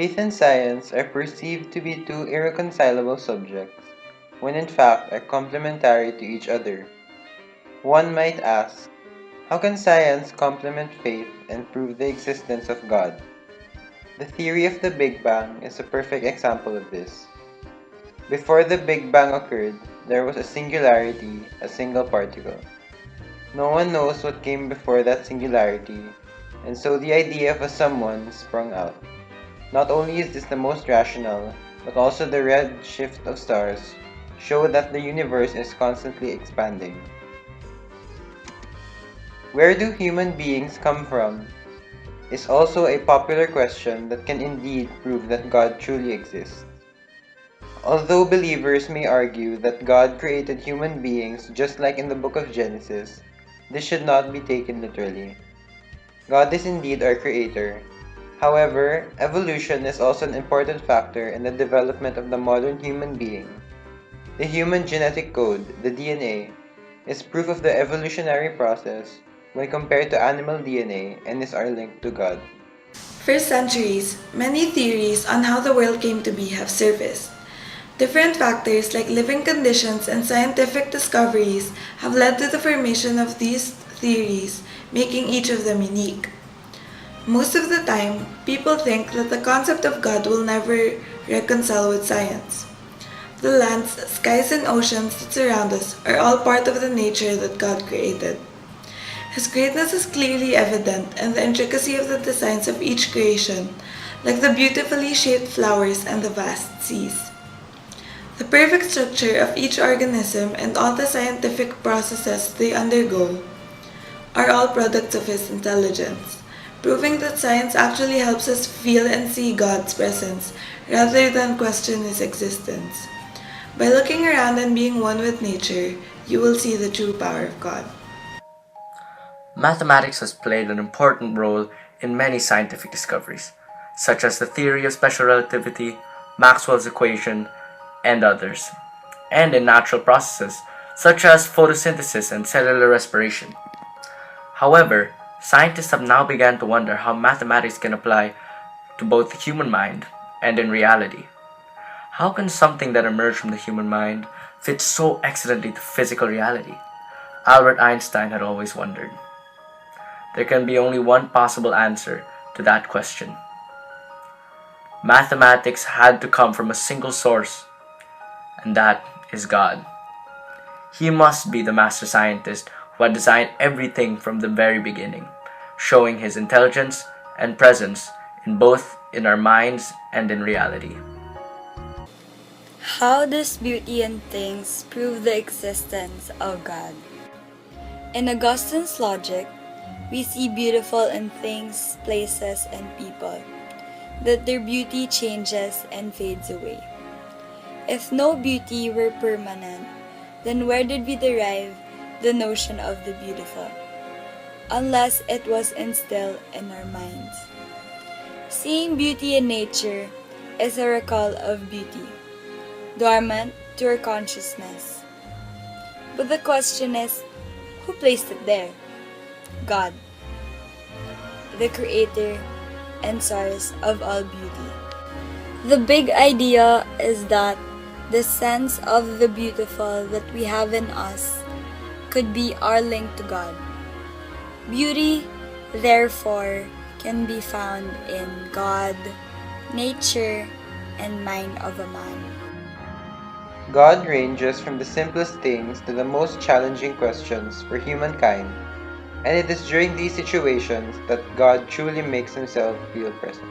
Faith and science are perceived to be two irreconcilable subjects, when in fact are complementary to each other. One might ask, how can science complement faith and prove the existence of God? The theory of the Big Bang is a perfect example of this. Before the Big Bang occurred, there was a singularity, a single particle. No one knows what came before that singularity, and so the idea of a someone sprung out. Not only is this the most rational, but also the red shift of stars show that the universe is constantly expanding. Where do human beings come from? Is also a popular question that can indeed prove that God truly exists. Although believers may argue that God created human beings just like in the book of Genesis, this should not be taken literally. God is indeed our creator. However, evolution is also an important factor in the development of the modern human being. The human genetic code, the DNA, is proof of the evolutionary process when compared to animal DNA and is our link to God. For centuries, many theories on how the world came to be have surfaced. Different factors like living conditions and scientific discoveries have led to the formation of these theories, making each of them unique. Most of the time, people think that the concept of God will never reconcile with science. The lands, skies, and oceans that surround us are all part of the nature that God created. His greatness is clearly evident in the intricacy of the designs of each creation, like the beautifully shaped flowers and the vast seas. The perfect structure of each organism and all the scientific processes they undergo are all products of his intelligence, proving that science actually helps us feel and see God's presence rather than question his existence. By looking around and being one with nature, you will see the true power of God. Mathematics has played an important role in many scientific discoveries, such as the theory of special relativity, Maxwell's equation, and others, and in natural processes such as photosynthesis and cellular respiration. However, scientists have now begun to wonder how mathematics can apply to both the human mind and in reality. How can something that emerged from the human mind fit so excellently to physical reality? Albert Einstein had always wondered. There can be only one possible answer to that question. Mathematics had to come from a single source, and that is God. He must be the master scientist who had designed everything from the very beginning, showing his intelligence and presence in both in our minds and in reality. How does beauty in things prove the existence of God? In Augustine's logic, we see beautiful in things, places, and people, that their beauty changes and fades away. If no beauty were permanent, then where did we derive the notion of the beautiful? Unless it was instilled in our minds. Seeing beauty in nature is a recall of beauty, dormant to our consciousness. But the question is, who placed it there? God, the creator and source of all beauty. The big idea is that the sense of the beautiful that we have in us could be our link to God. Beauty, therefore, can be found in God, nature, and mind of a man. God ranges from the simplest things to the most challenging questions for humankind, and it is during these situations that God truly makes himself feel present.